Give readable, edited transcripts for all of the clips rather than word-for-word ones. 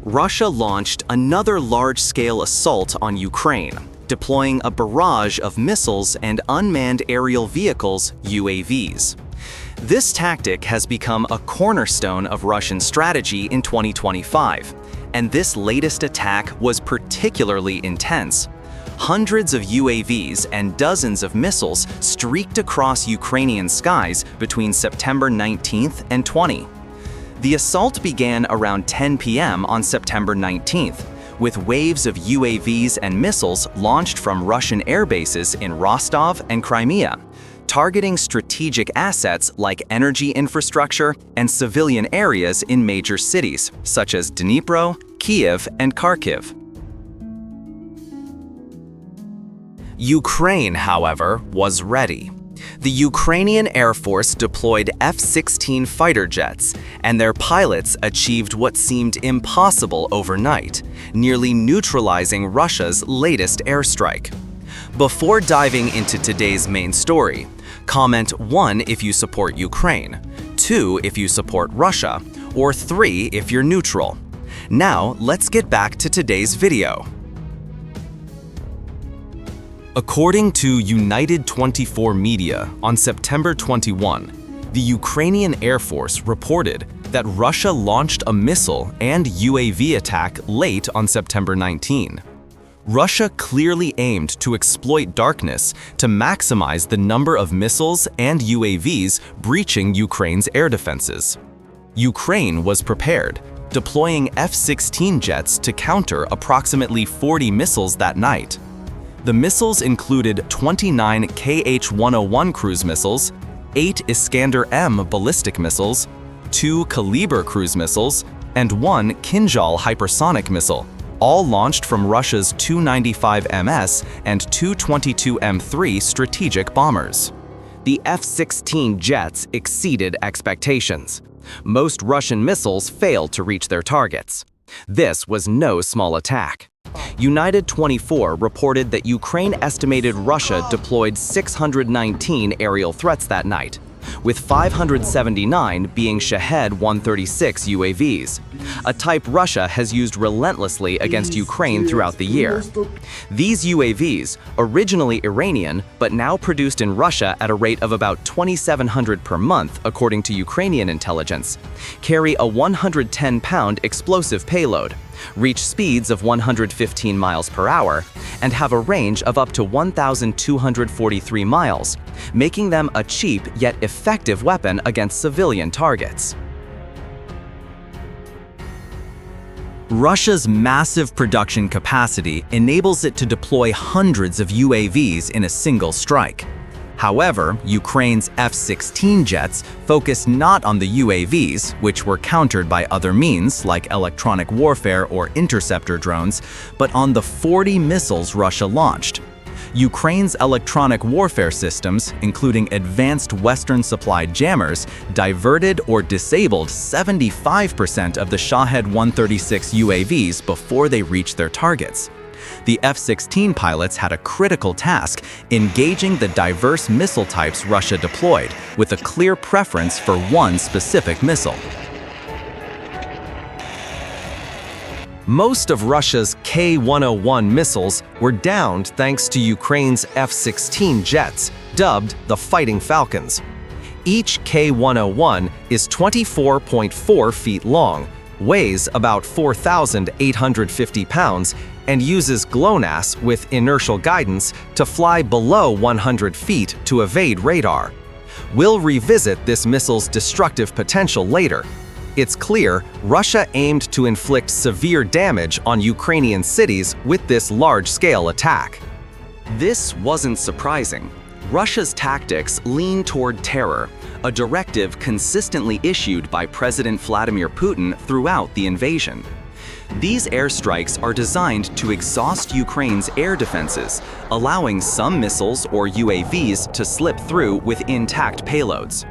Russia launched another large-scale assault on Ukraine, deploying a barrage of missiles and unmanned aerial vehicles, UAVs. This tactic has become a cornerstone of Russian strategy in 2025, and this latest attack was particularly intense. Hundreds of UAVs and dozens of missiles streaked across Ukrainian skies between September 19th and 20. The assault began around 10 p.m. on September 19th, with waves of UAVs and missiles launched from Russian air bases in Rostov and Crimea, targeting strategic assets like energy infrastructure and civilian areas in major cities, such as Dnipro, Kiev, and Kharkiv. Ukraine, however, was ready. The Ukrainian Air Force deployed F-16 fighter jets, and their pilots achieved what seemed impossible overnight, nearly neutralizing Russia's latest airstrike. Before diving into today's main story, comment 1 if you support Ukraine, 2 if you support Russia, or 3 if you're neutral. Now, let's get back to today's video. According to United 24 Media, on September 21, the Ukrainian Air Force reported that Russia launched a missile and UAV attack late on September 19. Russia clearly aimed to exploit darkness to maximize the number of missiles and UAVs breaching Ukraine's air defenses. Ukraine was prepared, deploying F-16 jets to counter approximately 40 missiles that night. The missiles included 29 Kh-101 cruise missiles, 8 Iskander-M ballistic missiles, 2 Kalibr cruise missiles, and 1 Kinzhal hypersonic missile, all launched from Russia's Tu-95MS and Tu-22M3 strategic bombers. The F-16 jets exceeded expectations. Most Russian missiles failed to reach their targets. This was no small attack. United 24 reported that Ukraine estimated Russia deployed 619 aerial threats that night, with 579 being Shahed-136 UAVs, a type Russia has used relentlessly against Ukraine throughout the year. These UAVs, originally Iranian but now produced in Russia at a rate of about 2,700 per month according to Ukrainian intelligence, carry a 110-pound explosive payload, reach speeds of 115 miles per hour, and have a range of up to 1,243 miles, making them a cheap yet effective weapon against civilian targets. Russia's massive production capacity enables it to deploy hundreds of UAVs in a single strike. However, Ukraine's F-16 jets focused not on the UAVs, which were countered by other means like electronic warfare or interceptor drones, but on the 40 missiles Russia launched. Ukraine's electronic warfare systems, including advanced Western-supplied jammers, diverted or disabled 75% of the Shahed-136 UAVs before they reached their targets. The F-16 pilots had a critical task, engaging the diverse missile types Russia deployed, with a clear preference for one specific missile. Most of Russia's K-101 missiles were downed thanks to Ukraine's F-16 jets, dubbed the Fighting Falcons. Each K-101 is 24.4 feet long, weighs about 4,850 pounds, and uses GLONASS with inertial guidance to fly below 100 feet to evade radar. We'll revisit this missile's destructive potential later. It's clear Russia aimed to inflict severe damage on Ukrainian cities with this large-scale attack. This wasn't surprising. Russia's tactics lean toward terror, a directive consistently issued by President Vladimir Putin throughout the invasion. These airstrikes are designed to exhaust Ukraine's air defenses, allowing some missiles or UAVs to slip through with intact payloads.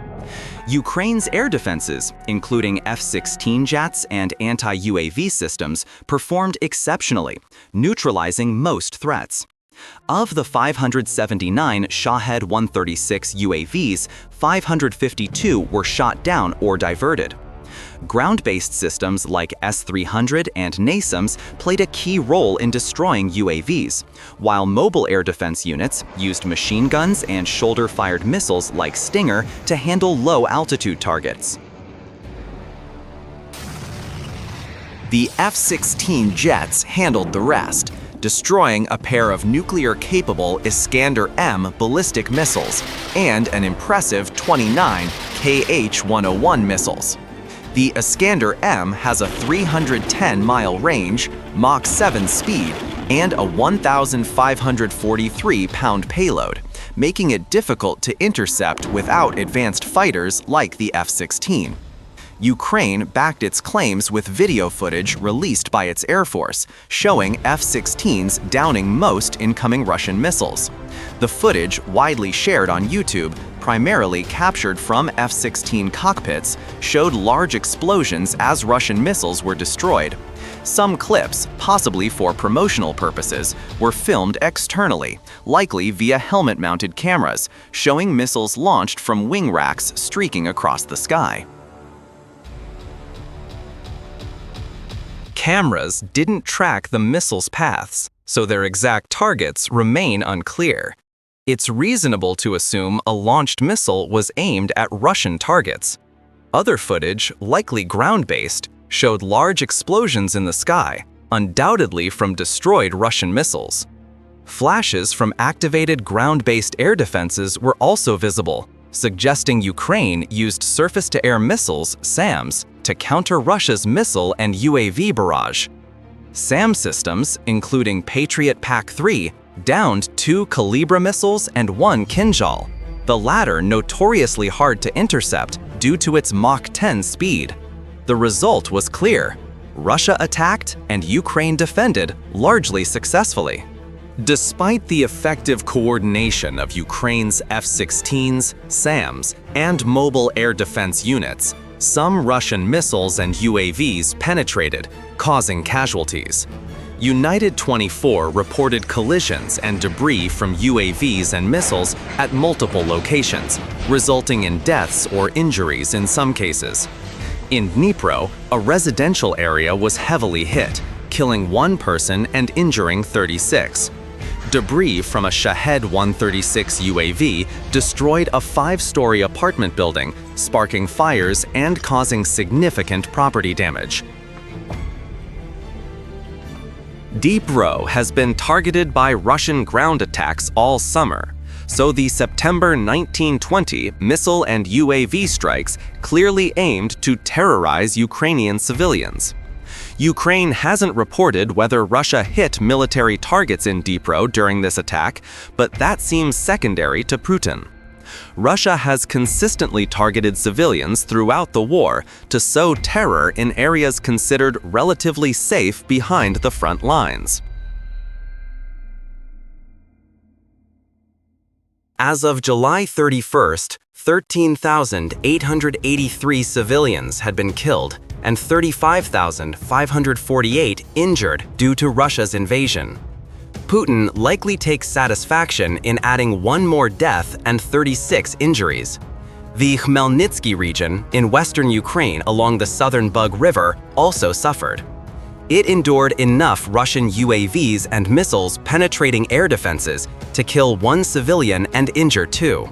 Ukraine's air defenses, including F-16 jets and anti-UAV systems, performed exceptionally, neutralizing most threats. Of the 579 Shahed-136 UAVs, 552 were shot down or diverted. Ground-based systems like S-300 and NASAMS played a key role in destroying UAVs, while mobile air defense units used machine guns and shoulder-fired missiles like Stinger to handle low-altitude targets. The F-16 jets handled the rest, destroying a pair of nuclear-capable Iskander-M ballistic missiles and an impressive 29 Kh-101 missiles. The Iskander-M has a 310-mile range, Mach 7 speed, and a 1,543-pound payload, making it difficult to intercept without advanced fighters like the F-16. Ukraine backed its claims with video footage released by its Air Force, showing F-16s downing most incoming Russian missiles. The footage, widely shared on YouTube, primarily captured from F-16 cockpits, showed large explosions as Russian missiles were destroyed. Some clips, possibly for promotional purposes, were filmed externally, likely via helmet-mounted cameras, showing missiles launched from wing racks streaking across the sky. Cameras didn't track the missiles' paths, so their exact targets remain unclear. It's reasonable to assume a launched missile was aimed at Russian targets. Other footage, likely ground-based, showed large explosions in the sky, undoubtedly from destroyed Russian missiles. Flashes from activated ground-based air defenses were also visible, suggesting Ukraine used surface-to-air missiles, SAMs, to counter Russia's missile and UAV barrage. SAM systems, including Patriot PAC-3, downed 2 Kalibr missiles and 1 Kinzhal, the latter notoriously hard to intercept due to its Mach 10 speed. The result was clear: Russia attacked and Ukraine defended, largely successfully. Despite the effective coordination of Ukraine's F-16s, SAMs, and mobile air defense units, some Russian missiles and UAVs penetrated, causing casualties. United 24 reported collisions and debris from UAVs and missiles at multiple locations, resulting in deaths or injuries in some cases. In Dnipro, a residential area was heavily hit, killing 1 person and injuring 36. Debris from a Shahed-136 UAV destroyed a 5-story apartment building, sparking fires and causing significant property damage. Dnipro has been targeted by Russian ground attacks all summer, so the September 1920 missile and UAV strikes clearly aimed to terrorize Ukrainian civilians. Ukraine hasn't reported whether Russia hit military targets in Dnipro during this attack, but that seems secondary to Putin. Russia has consistently targeted civilians throughout the war to sow terror in areas considered relatively safe behind the front lines. As of July 31st, 13,883 civilians had been killed and 35,548 injured due to Russia's invasion. Putin likely takes satisfaction in adding 1 more death and 36 injuries. The Khmelnytsky region in western Ukraine along the southern Bug River also suffered. It endured enough Russian UAVs and missiles penetrating air defenses to kill 1 civilian and injure 2.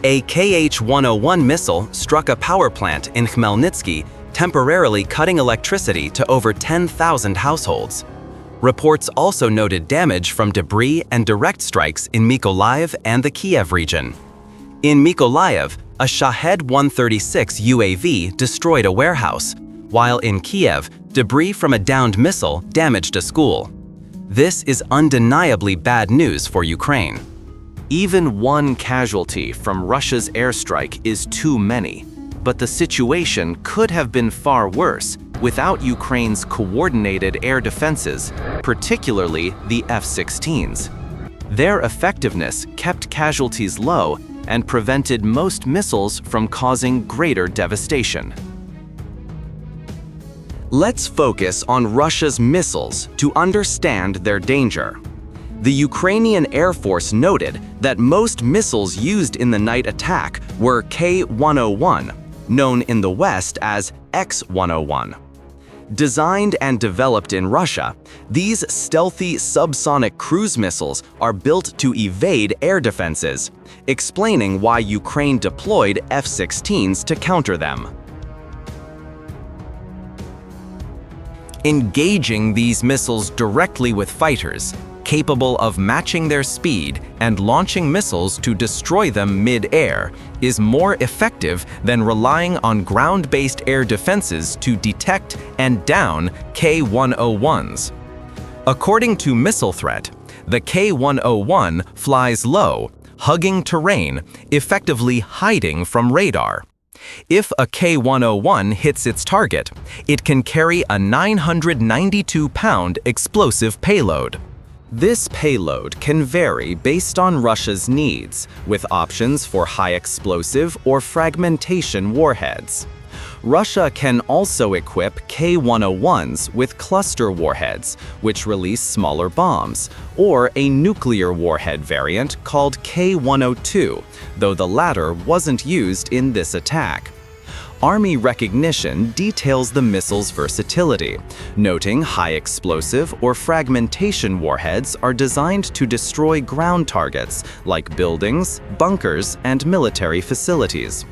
A Kh-101 missile struck a power plant in Khmelnytsky, temporarily cutting electricity to over 10,000 households. Reports also noted damage from debris and direct strikes in Mykolaiv and the Kiev region. In Mykolaiv, a Shahed-136 UAV destroyed a warehouse, while in Kiev, debris from a downed missile damaged a school. This is undeniably bad news for Ukraine. Even 1 casualty from Russia's airstrike is too many, but the situation could have been far worse without Ukraine's coordinated air defenses, particularly the F-16s. Their effectiveness kept casualties low and prevented most missiles from causing greater devastation. Let's focus on Russia's missiles to understand their danger. The Ukrainian Air Force noted that most missiles used in the night attack were K-101, known in the West as X-101. Designed and developed in Russia, these stealthy subsonic cruise missiles are built to evade air defenses, explaining why Ukraine deployed F-16s to counter them. Engaging these missiles directly with fighters, capable of matching their speed and launching missiles to destroy them mid-air, is more effective than relying on ground-based air defenses to detect and down K-101s. According to Missile Threat, the K-101 flies low, hugging terrain, effectively hiding from radar. If a K-101 hits its target, it can carry a 992-pound explosive payload. This payload can vary based on Russia's needs, with options for high explosive or fragmentation warheads. Russia can also equip K-101s with cluster warheads, which release smaller bombs, or a nuclear warhead variant called K-102, though the latter wasn't used in this attack. Army recognition details the missile's versatility, noting high explosive or fragmentation warheads are designed to destroy ground targets like buildings, bunkers, and military facilities.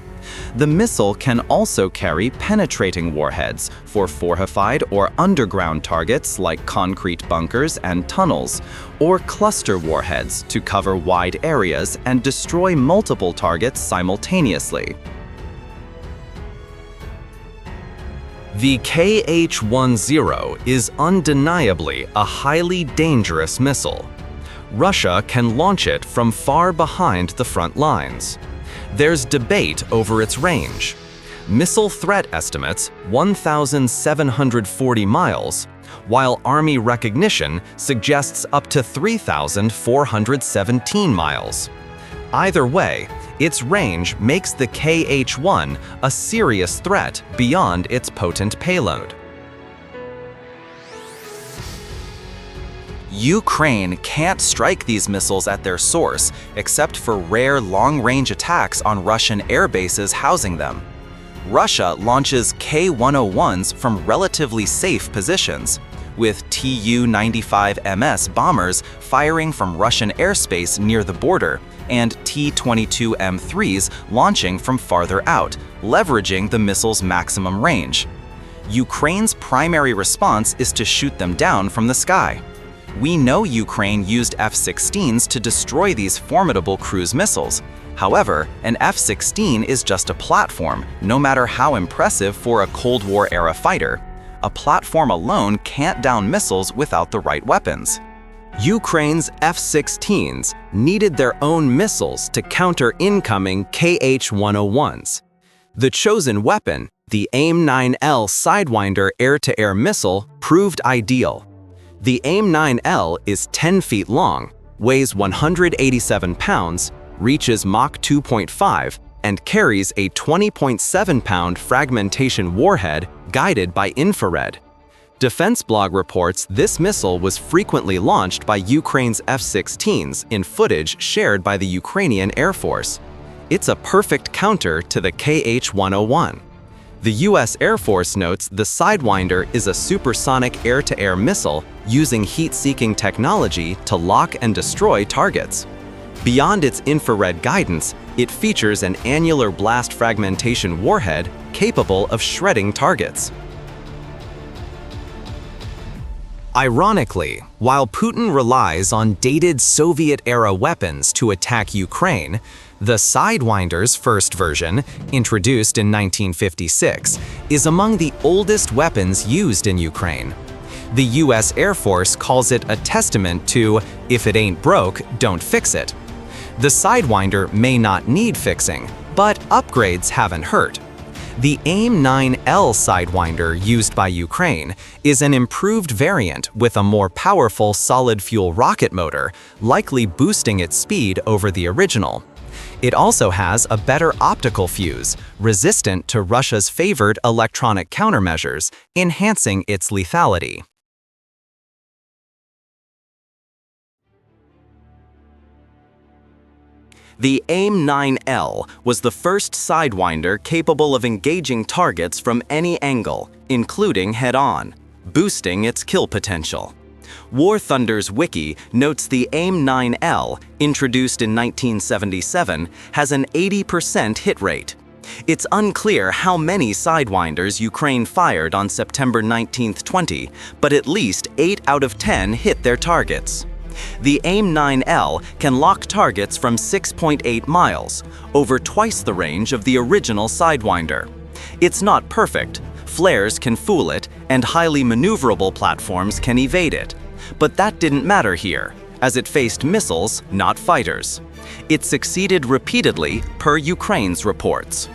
The missile can also carry penetrating warheads for fortified or underground targets like concrete bunkers and tunnels, or cluster warheads to cover wide areas and destroy multiple targets simultaneously. The KH-10 is undeniably a highly dangerous missile. Russia can launch it from far behind the front lines. There's debate over its range. Missile threat estimates 1,740 miles, while Army recognition suggests up to 3,417 miles. Either way, its range makes the KH-1 a serious threat beyond its potent payload. Ukraine can't strike these missiles at their source, except for rare long-range attacks on Russian air bases housing them. Russia launches K-101s from relatively safe positions, with Tu-95MS bombers firing from Russian airspace near the border, and T-22M3s launching from farther out, leveraging the missile's maximum range. Ukraine's primary response is to shoot them down from the sky. We know Ukraine used F-16s to destroy these formidable cruise missiles. However, an F-16 is just a platform, no matter how impressive for a Cold War-era fighter. A platform alone can't down missiles without the right weapons. Ukraine's F-16s needed their own missiles to counter incoming KH-101s. The chosen weapon, the AIM-9L Sidewinder air-to-air missile, proved ideal. The AIM-9L is 10 feet long, weighs 187 pounds, reaches Mach 2.5, and carries a 20.7-pound fragmentation warhead guided by infrared. Defense Blog reports this missile was frequently launched by Ukraine's F-16s in footage shared by the Ukrainian Air Force. It's a perfect counter to the KH-101. The U.S. Air Force notes the Sidewinder is a supersonic air-to-air missile using heat-seeking technology to lock and destroy targets. Beyond its infrared guidance, it features an annular blast fragmentation warhead capable of shredding targets. Ironically, while Putin relies on dated Soviet-era weapons to attack Ukraine, the Sidewinder's first version, introduced in 1956, is among the oldest weapons used in Ukraine. The U.S. Air Force calls it a testament to, "If it ain't broke, don't fix it." The Sidewinder may not need fixing, but upgrades haven't hurt. The AIM-9L Sidewinder used by Ukraine is an improved variant with a more powerful solid-fuel rocket motor, likely boosting its speed over the original. It also has a better optical fuse, resistant to Russia's favored electronic countermeasures, enhancing its lethality. The AIM-9L was the first Sidewinder capable of engaging targets from any angle, including head-on, boosting its kill potential. War Thunder's wiki notes the AIM-9L, introduced in 1977, has an 80% hit rate. It's unclear how many Sidewinders Ukraine fired on September 19, but at least 8 out of 10 hit their targets. The AIM-9L can lock targets from 6.8 miles, over twice the range of the original Sidewinder. It's not perfect. Flares can fool it, and highly maneuverable platforms can evade it. But that didn't matter here, as it faced missiles, not fighters. It succeeded repeatedly, per Ukraine's reports.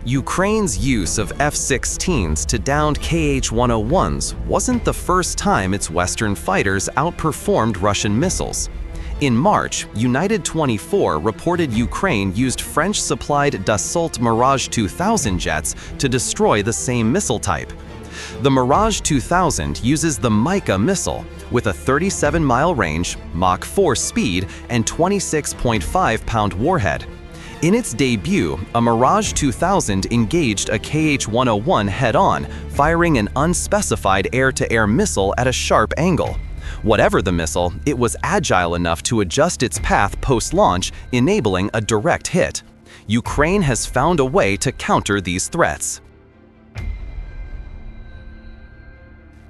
Ukraine's use of F-16s to down Kh-101s wasn't the first time its Western fighters outperformed Russian missiles. In March, United 24 reported Ukraine used French-supplied Dassault Mirage 2000 jets to destroy the same missile type. The Mirage 2000 uses the Mica missile, with a 37-mile range, Mach 4 speed, and 26.5-pound warhead. In its debut, a Mirage 2000 engaged a Kh-101 head-on, firing an unspecified air-to-air missile at a sharp angle. Whatever the missile, it was agile enough to adjust its path post-launch, enabling a direct hit. Ukraine has found a way to counter these threats.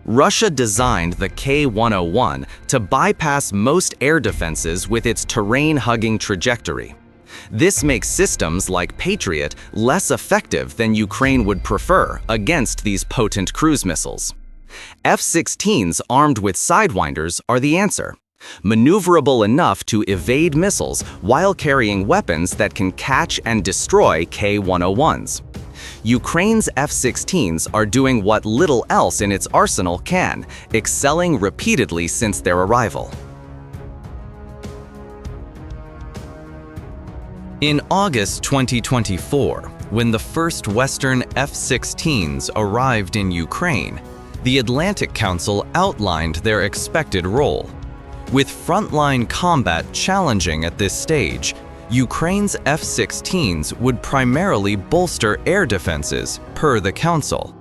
Russia designed the K-101 to bypass most air defenses with its terrain-hugging trajectory. This makes systems like Patriot less effective than Ukraine would prefer against these potent cruise missiles. F-16s armed with Sidewinders are the answer. Maneuverable enough to evade missiles while carrying weapons that can catch and destroy K-101s. Ukraine's F-16s are doing what little else in its arsenal can, excelling repeatedly since their arrival. In August 2024, when the first Western F-16s arrived in Ukraine, the Atlantic Council outlined their expected role. With frontline combat challenging at this stage, Ukraine's F-16s would primarily bolster air defenses, per the Council.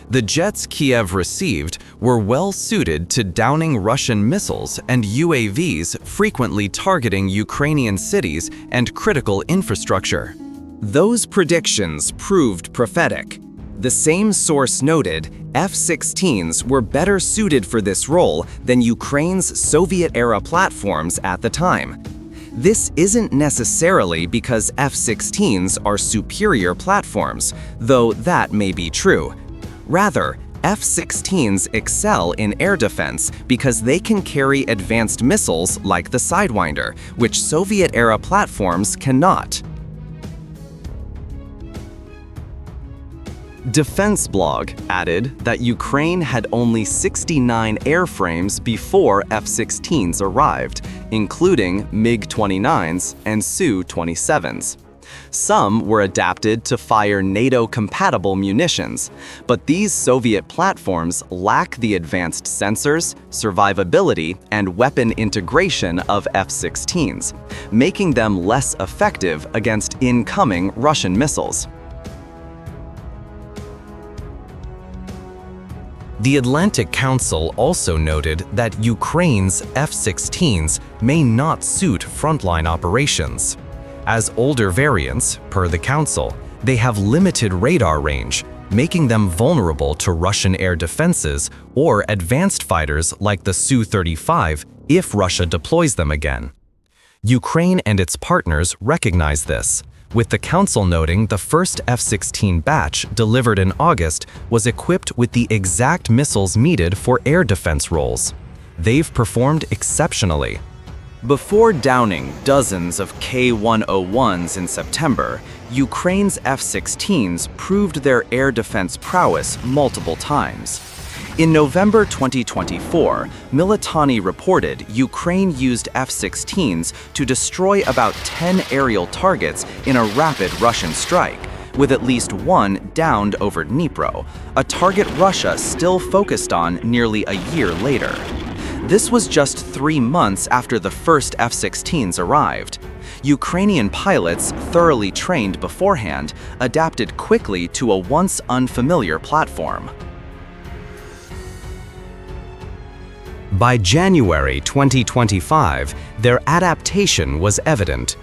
The jets Kiev received were well suited to downing Russian missiles and UAVs frequently targeting Ukrainian cities and critical infrastructure. Those predictions proved prophetic. The same source noted F-16s were better suited for this role than Ukraine's Soviet-era platforms at the time. This isn't necessarily because F-16s are superior platforms, though that may be true. Rather, F-16s excel in air defense because they can carry advanced missiles like the Sidewinder, which Soviet-era platforms cannot. Defense Blog added that Ukraine had only 69 airframes before F-16s arrived, including MiG-29s and Su-27s. Some were adapted to fire NATO-compatible munitions, but these Soviet platforms lack the advanced sensors, survivability, and weapon integration of F-16s, making them less effective against incoming Russian missiles. The Atlantic Council also noted that Ukraine's F-16s may not suit frontline operations. As older variants, per the Council, they have limited radar range, making them vulnerable to Russian air defenses or advanced fighters like the Su-35 if Russia deploys them again. Ukraine and its partners recognize this, with the Council noting the first F-16 batch delivered in August was equipped with the exact missiles needed for air defense roles. They've performed exceptionally. Before downing dozens of K-101s in September, Ukraine's F-16s proved their air defense prowess multiple times. In November 2024, Militani reported Ukraine used F-16s to destroy about 10 aerial targets in a rapid Russian strike, with at least one downed over Dnipro, a target Russia still focused on nearly a year later. This was just 3 months after the first F-16s arrived. Ukrainian pilots, thoroughly trained beforehand, adapted quickly to a once unfamiliar platform. By January 2025, their adaptation was evident.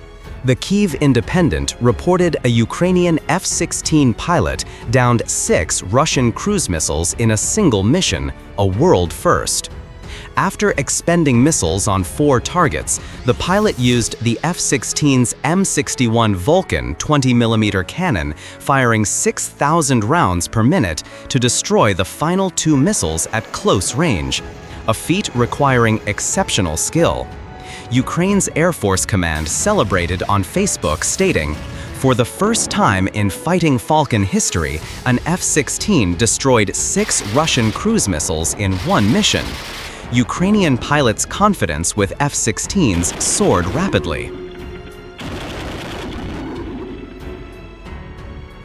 The Kyiv Independent reported a Ukrainian F-16 pilot downed 6 Russian cruise missiles in a single mission, a world first. After expending missiles on 4 targets, the pilot used the F-16's M61 Vulcan 20mm cannon, firing 6,000 rounds per minute to destroy the final 2 missiles at close range, a feat requiring exceptional skill. Ukraine's Air Force Command celebrated on Facebook, stating, "For the first time in Fighting Falcon history, an F-16 destroyed 6 Russian cruise missiles in one mission." Ukrainian pilots' confidence with F-16s soared rapidly.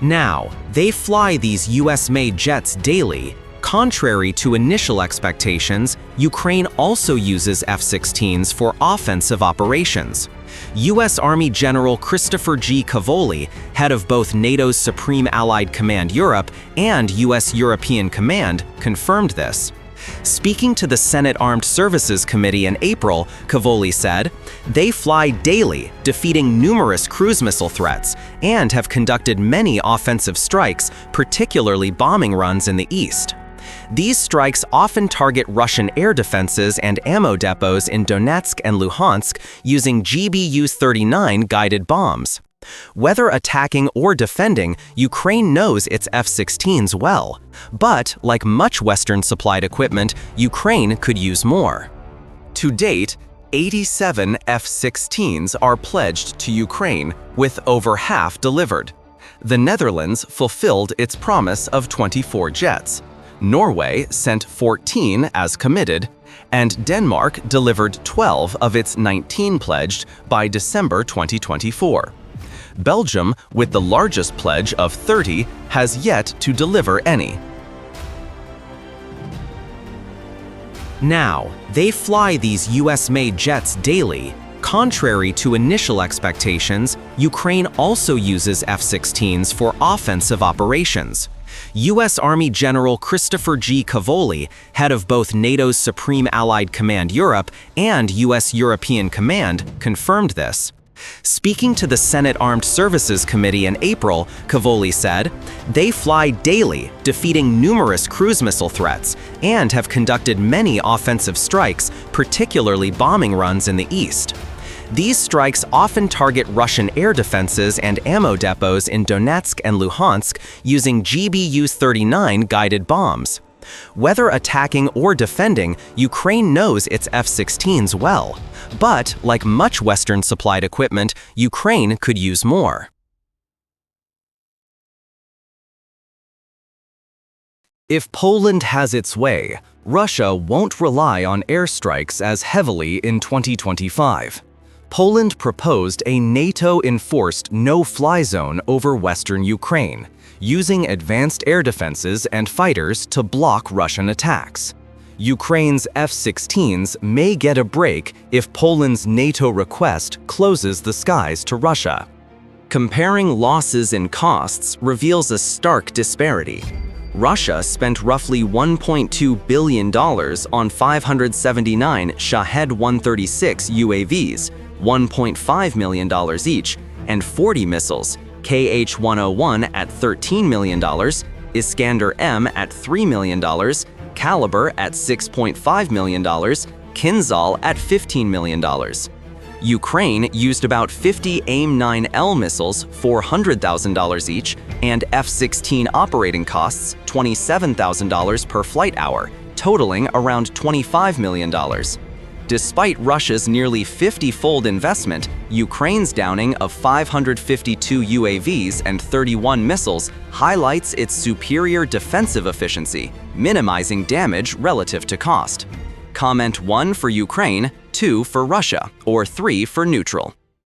Now, they fly these US-made jets daily. Contrary to initial expectations, Ukraine also uses F-16s for offensive operations. U.S. Army General Christopher G. Cavoli, head of both NATO's Supreme Allied Command Europe and U.S. European Command, confirmed this. Speaking to the Senate Armed Services Committee in April, Cavoli said, "They fly daily, defeating numerous cruise missile threats, and have conducted many offensive strikes, particularly bombing runs in the east. These strikes often target Russian air defenses and ammo depots in Donetsk and Luhansk using GBU-39 guided bombs. Whether attacking or defending, Ukraine knows its F-16s well. But, like much Western-supplied equipment, Ukraine could use more." To date, 87 F-16s are pledged to Ukraine, with over half delivered. The Netherlands fulfilled its promise of 24 jets. Norway sent 14 as committed, and Denmark delivered 12 of its 19 pledged by December 2024. Belgium, with the largest pledge of 30, has yet to deliver any. Now, they fly these US-made jets daily. Contrary to initial expectations, Ukraine also uses F-16s for offensive operations. U.S. Army General Christopher G. Cavoli, head of both NATO's Supreme Allied Command Europe and U.S. European Command, confirmed this. Speaking to the Senate Armed Services Committee in April, Cavoli said, "They fly daily, defeating numerous cruise missile threats, and have conducted many offensive strikes, particularly bombing runs in the east. These strikes often target Russian air defenses and ammo depots in Donetsk and Luhansk using GBU-39 guided bombs. Whether attacking or defending, Ukraine knows its F-16s well. But, like much Western-supplied equipment, Ukraine could use more." If Poland has its way, Russia won't rely on airstrikes as heavily in 2025. Poland proposed a NATO-enforced no-fly zone over western Ukraine, using advanced air defenses and fighters to block Russian attacks. Ukraine's F-16s may get a break if Poland's NATO request closes the skies to Russia. Comparing losses and costs reveals a stark disparity. Russia spent roughly $1.2 billion on 579 Shahed-136 UAVs, $1.5 million each, and 40 missiles, KH-101 at $13 million, Iskander-M at $3 million, Kalibr at $6.5 million, Kinzhal at $15 million. Ukraine used about 50 AIM-9L missiles, $400,000 each, and F-16 operating costs, $27,000 per flight hour, totaling around $25 million. Despite Russia's nearly 50-fold investment, Ukraine's downing of 552 UAVs and 31 missiles highlights its superior defensive efficiency, minimizing damage relative to cost. Comment 1 for Ukraine, 2 for Russia, or 3 for neutral.